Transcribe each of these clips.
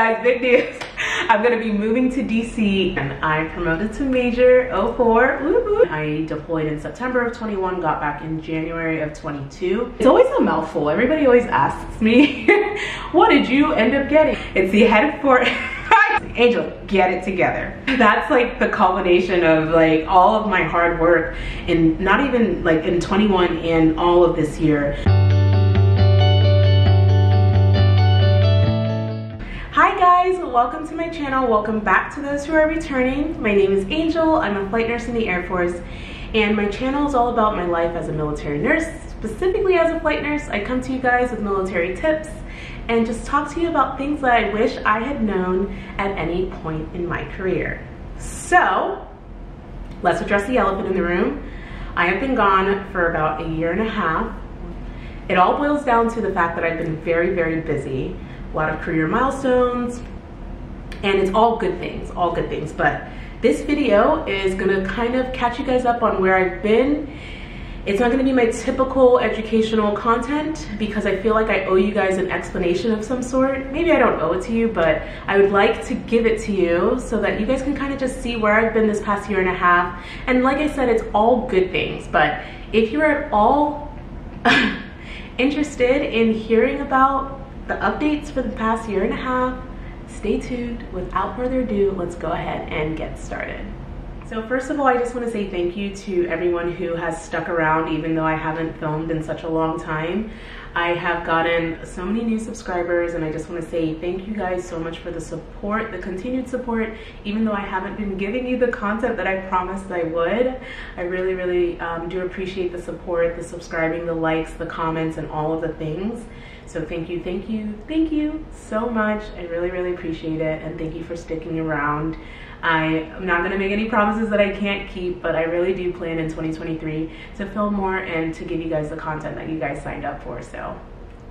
guys, big news. I'm gonna be moving to DC and I promoted to Major 04. Woo-hoo. I deployed in September of 21, got back in January of 22. It's always a mouthful. Everybody always asks me, what did you end up getting? It's the head for Angel, get it together. That's like the culmination of like all of my hard work in not even like in 21 and all of this year. Hi guys, welcome to my channel. Welcome back to those who are returning. My name is Angel. I'm a flight nurse in the Air Force, and my channel is all about my life as a military nurse. Specifically as a flight nurse, I come to you guys with military tips and just talk to you about things that I wish I had known at any point in my career. So, let's address the elephant in the room. I have been gone for about a year and a half. It all boils down to the fact that I've been very, very busy. A lot of career milestones, and it's all good things, but this video is gonna kind of catch you guys up on where I've been. It's not gonna be my typical educational content because I feel like I owe you guys an explanation of some sort. Maybe I don't owe it to you, but I would like to give it to you so that you guys can kind of just see where I've been this past year and a half. And like I said, it's all good things, but if you're at all interested in hearing about the updates for the past year and a half, stay tuned. Without further ado, let's go ahead and get started. So first of all, I just want to say thank you to everyone who has stuck around even though I haven't filmed in such a long time. I have gotten so many new subscribers, and I just want to say thank you guys so much for the support, the continued support, even though I haven't been giving you the content that I promised I would. I really, really do appreciate the support, the subscribing, the likes, the comments, and all of the things. So thank you so much. I really, really appreciate it, and thank you for sticking around. I'm not gonna make any promises that I can't keep, but I really do plan in 2023 to film more and to give you guys the content that you guys signed up for, so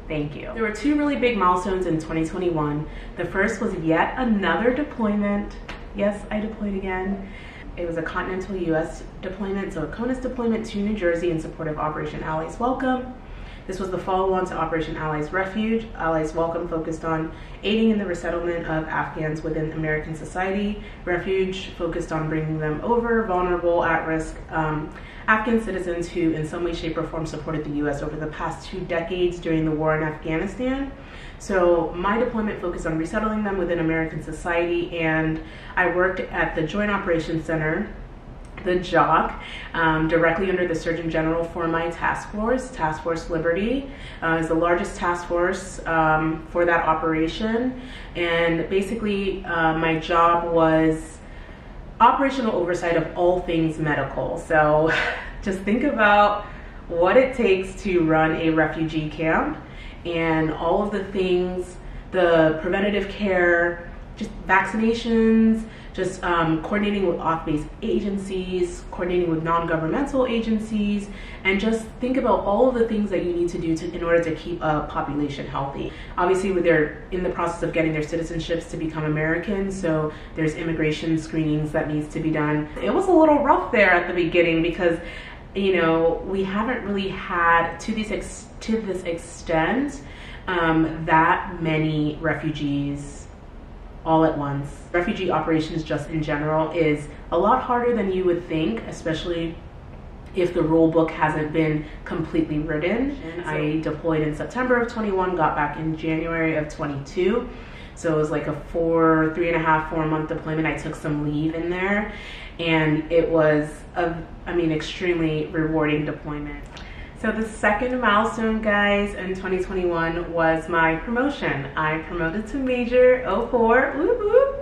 thank you. There were two really big milestones in 2021. The first was yet another deployment. Yes, I deployed again. It was a continental US deployment, so a CONUS deployment to New Jersey in support of Operation Allies Welcome. This was the follow-on to Operation Allies Refuge. Allies Welcome focused on aiding in the resettlement of Afghans within American society. Refuge focused on bringing them over, vulnerable, at-risk Afghan citizens who in some way, shape, or form supported the US over the past 2 decades during the war in Afghanistan. So my deployment focused on resettling them within American society, and I worked at the Joint Operations Center, the JOC, directly under the Surgeon General for my task force. Task Force Liberty is the largest task force for that operation, and basically my job was operational oversight of all things medical. So just think about what it takes to run a refugee camp and all of the things, the preventative care, just vaccinations, just coordinating with off-base agencies, coordinating with non-governmental agencies, and just think about all of the things that you need to do in order to keep a population healthy. Obviously, they're in the process of getting their citizenships to become American, so there's immigration screenings that needs to be done. It was a little rough there at the beginning because, you know, we haven't really had, to this extent, that many refugees all at once. Refugee operations just in general is a lot harder than you would think, especially if the rule book hasn't been completely written. I deployed in September of 21, got back in January of 22. So it was like a 3.5, 4 month deployment. I took some leave in there, and it was extremely rewarding deployment. So the second milestone, guys, in 2021 was my promotion. I promoted to Major 04, woo-hoo.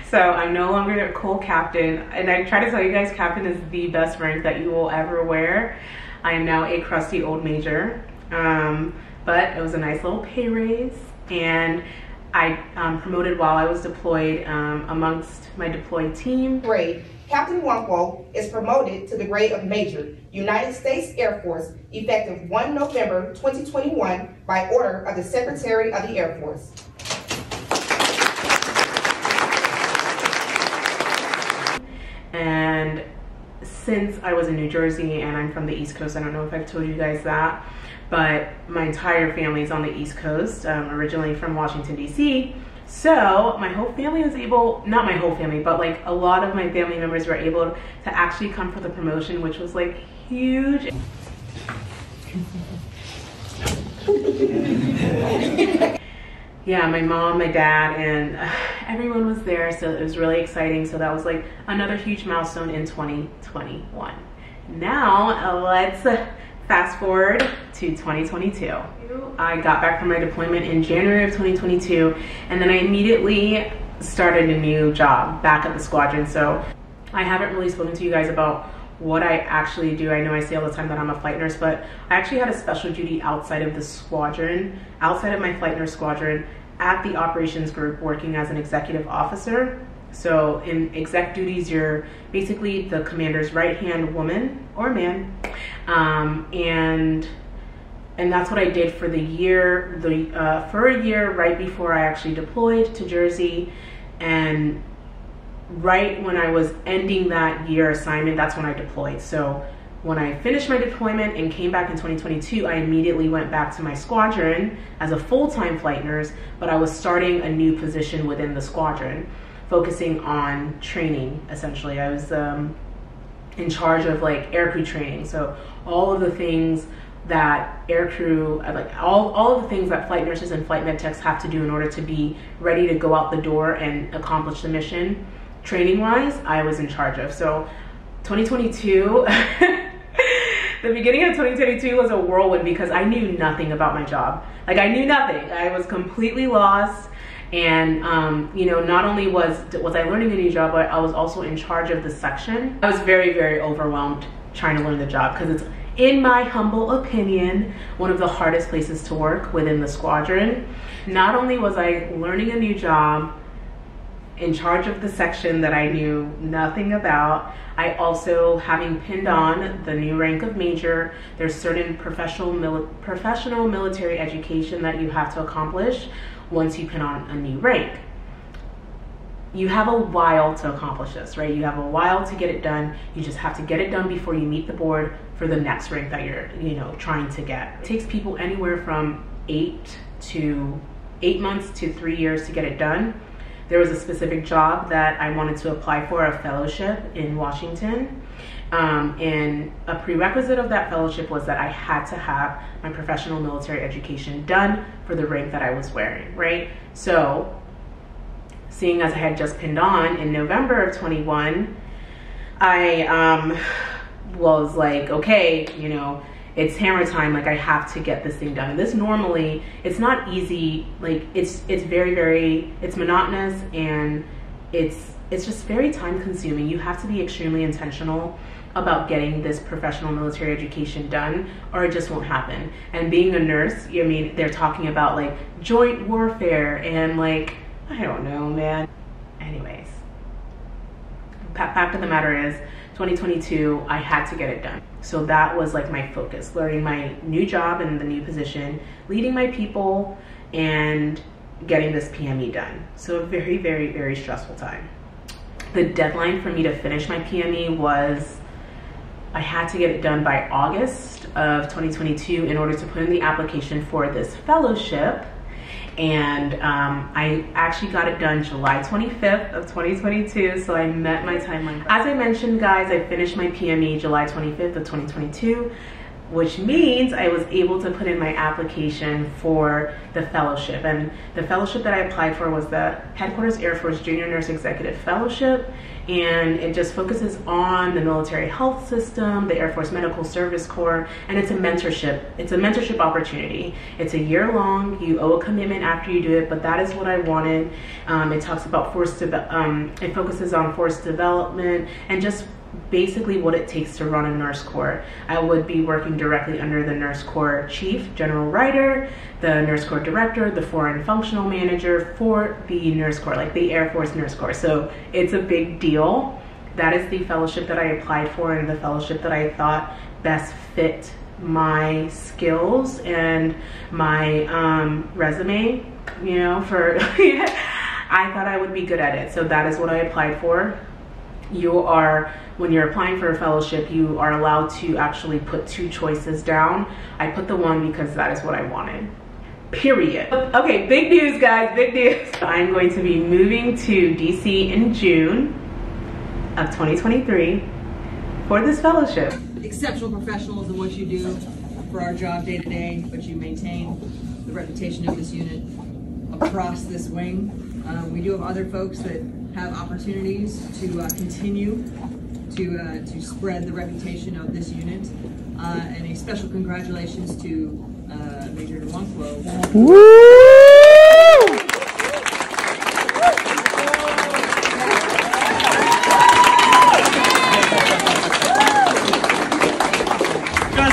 So I'm no longer a cool captain, and I try to tell you guys, captain is the best rank that you will ever wear. I am now a crusty old major, but it was a nice little pay raise, and I promoted while I was deployed amongst my deployed team. Grade, Captain Wankwo is promoted to the grade of Major, United States Air Force, effective 1 November 2021 by order of the Secretary of the Air Force. And since I was in New Jersey and I'm from the East Coast, I don't know if I've told you guys that, but my entire family is on the East Coast, originally from Washington, D.C. So my whole family was able, not my whole family, but like a lot of my family members were able to actually come for the promotion, which was like huge. Yeah, my mom, my dad, and everyone was there, so it was really exciting. So that was like another huge milestone in 2021. Now let's fast forward to 2022. I got back from my deployment in January of 2022, and then I immediately started a new job back at the squadron. So I haven't really spoken to you guys about what I actually do. I know I say all the time that I'm a flight nurse, but I actually had a special duty outside of the squadron, outside of my flight nurse squadron, at the operations group, working as an executive officer. So in exec duties, you're basically the commander's right-hand woman or man, and that's what I did for the year. For a year right before I actually deployed to Jersey, and right when I was ending that year assignment, that's when I deployed. So when I finished my deployment and came back in 2022, I immediately went back to my squadron as a full-time flight nurse, but I was starting a new position within the squadron, focusing on training. Essentially, I was in charge of like aircrew training. So all of the things that aircrew, like all of the things that flight nurses and flight med techs have to do in order to be ready to go out the door and accomplish the mission, training wise, I was in charge of. So 2022, the beginning of 2022 was a whirlwind because I knew nothing about my job. Like I knew nothing. I was completely lost. And you know, not only was I learning a new job, but I was also in charge of the section. I was very, very overwhelmed trying to learn the job because it's, in my humble opinion, one of the hardest places to work within the squadron. Not only was I learning a new job, in charge of the section that I knew nothing about, I also, having pinned on the new rank of major, there's certain professional military education that you have to accomplish once you pin on a new rank. You have a while to accomplish this, right? You have a while to get it done. You just have to get it done before you meet the board for the next rank that you're, you know, trying to get. It takes people anywhere from 8 months to 3 years to get it done. There was a specific job that I wanted to apply for, a fellowship in Washington. And a prerequisite of that fellowship was that I had to have my professional military education done for the rank that I was wearing, right? So, seeing as I had just pinned on in November of 21, I was like, okay, you know, it's hammer time, like I have to get this thing done. And this normally, it's not easy, like it's very, very, it's monotonous, and it's just very time consuming. You have to be extremely intentional about getting this professional military education done, or it just won't happen. And being a nurse, I mean, they're talking about like joint warfare and like, I don't know, man. Anyways, fact of the matter is, 2022, I had to get it done. So that was like my focus, learning my new job and the new position, leading my people, and getting this PME done. So a very, very, very stressful time. The deadline for me to finish my PME was, I had to get it done by August of 2022 in order to put in the application for this fellowship. And I actually got it done July 25th of 2022, so I met my timeline. As I mentioned, guys, I finished my PME July 25th of 2022, which means I was able to put in my application for the fellowship. And the fellowship that I applied for was the Headquarters Air Force Junior Nurse Executive Fellowship, and it just focuses on the military health system, the Air Force Medical Service Corps, and it's a mentorship. It's a mentorship opportunity. It's a year long. You owe a commitment after you do it, but that is what I wanted. It talks about it focuses on force development and just basically what it takes to run a nurse corps. I would be working directly under the nurse corps chief, General Ryder, the nurse corps director, the foreign functional manager for the nurse corps, like the Air Force Nurse Corps. So it's a big deal. That is the fellowship that I applied for, and the fellowship that I thought best fit my skills and my resume, you know, for I thought I would be good at it. So that is what I applied for. When you're applying for a fellowship, you are allowed to actually put 2 choices down. I put the one because that is what I wanted. period. Okay, big news guys, big news. I'm going to be moving to DC in June of 2023 for this fellowship. Exceptional professionals in what you do for our job day to day, but you maintain the reputation of this unit across this wing. We do have other folks that have opportunities to continue to spread the reputation of this unit. And a special congratulations to Major Nwankwo. Woo!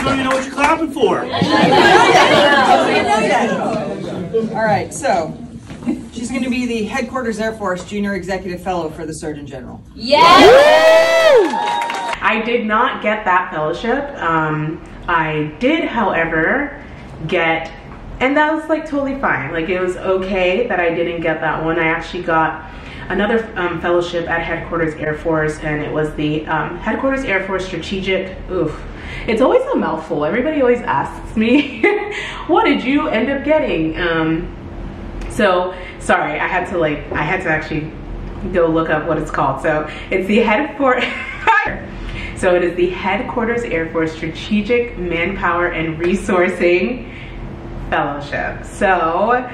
Let me know what you're clapping for. All right, so she's going to be the Headquarters Air Force Junior Executive Fellow for the Surgeon General. Yes! I did not get that fellowship. I did, however, get, and that was like totally fine. Like it was okay that I didn't get that one. I actually got another fellowship at Headquarters Air Force, and it was the Headquarters Air Force Strategic, it's always a mouthful. Everybody always asks me, what did you end up getting? So sorry, I had to actually go look up what it's called. So it's the So it is the Headquarters Air Force Strategic Manpower and Resourcing Fellowship. So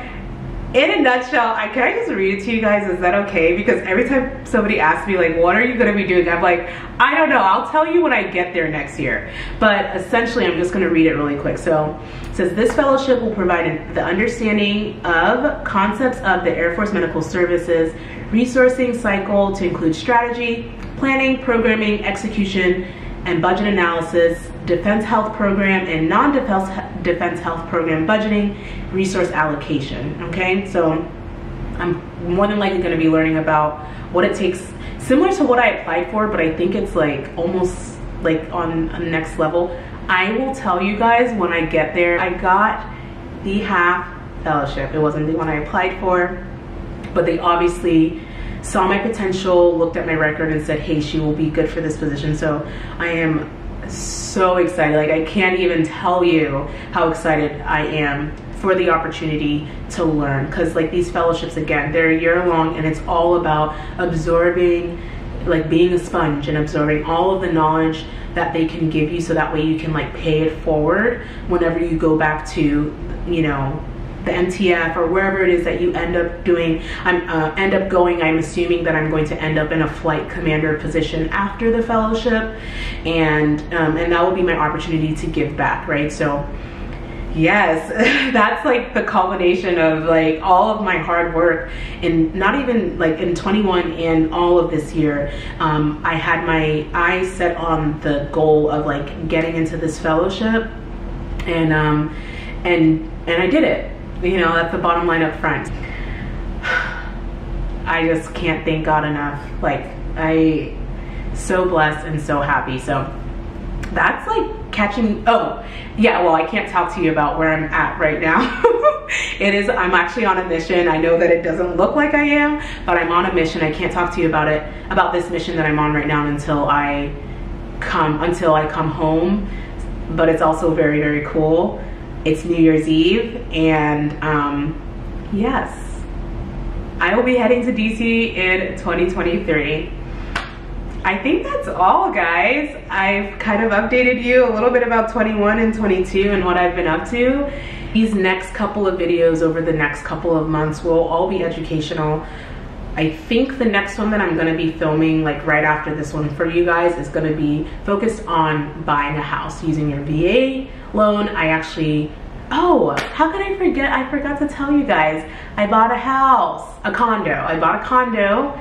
in a nutshell, can I just read it to you guys? Is that okay? Because every time somebody asks me like, what are you gonna be doing? I'm like, I don't know, I'll tell you when I get there next year. But essentially, I'm just gonna read it really quick. So it says, this fellowship will provide the understanding of concepts of the Air Force Medical Services resourcing cycle to include strategy, planning, programming, execution, and budget analysis, defense health program and non-defense health program budgeting, resource allocation, okay? So I'm more than likely gonna be learning about what it takes, similar to what I applied for, but I think it's like almost like on a next level. I will tell you guys when I get there. I got the half fellowship. It wasn't the one I applied for, but they obviously saw my potential, looked at my record and said, hey, she will be good for this position. So I am so excited. Like I can't even tell you how excited I am for the opportunity to learn, because like these fellowships, again, they're a year long and it's all about absorbing, like being a sponge and absorbing all of the knowledge that they can give you, so that way you can like pay it forward whenever you go back to, you know, the MTF or wherever it is that you end up doing. I'm assuming that I'm going to end up in a flight commander position after the fellowship, and that will be my opportunity to give back, right? So yes, that's like the culmination of like all of my hard work, and not even like in 21 and all of this year. I had my eyes set on the goal of like getting into this fellowship, and I did it. You know, that's the bottom line up front. I just can't thank God enough. Like, I so blessed and so happy. So that's like catching, oh yeah, well, I can't talk to you about where I'm at right now. I'm actually on a mission. I know that it doesn't look like I am, but I'm on a mission. I can't talk to you about this mission that I'm on right now until I come home. But it's also very, very cool. It's New Year's Eve, and yes, I will be heading to DC in 2023. I think that's all, guys. I've kind of updated you a little bit about 21 and 22 and what I've been up to. These next couple of videos over the next couple of months will all be educational. I think the next one that I'm gonna be filming, like right after this one for you guys, is gonna be focused on buying a house using your VA loan. I actually, oh, how could I forget? I forgot to tell you guys, I bought a house, a condo. I bought a condo.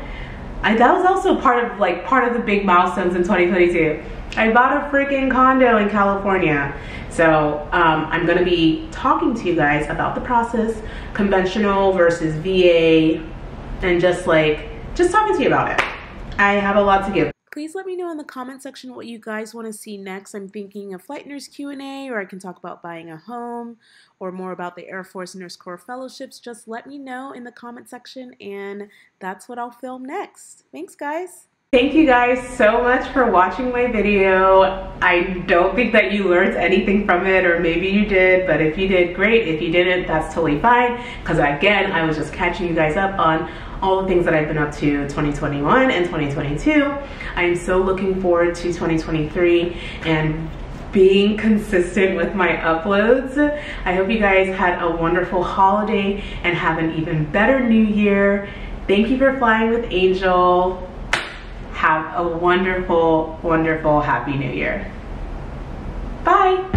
That was also part of the big milestones in 2022. I bought a freaking condo in California. So I'm gonna be talking to you guys about the process, conventional versus VA, and just talking to you about it. I have a lot to give. Please let me know in the comment section what you guys want to see next. I'm thinking a flight nurse Q&A, or I can talk about buying a home, or more about the Air Force Nurse Corps fellowships. Just let me know in the comment section, and that's what I'll film next. Thanks, guys. Thank you guys so much for watching my video. I don't think that you learned anything from it, or maybe you did, but if you did, great. If you didn't, that's totally fine, because again, I was just catching you guys up on all the things that I've been up to 2021 and 2022. I am so looking forward to 2023 and being consistent with my uploads. I hope you guys had a wonderful holiday and have an even better new year. Thank you for flying with Angel. Have a wonderful, wonderful, happy new year. Bye.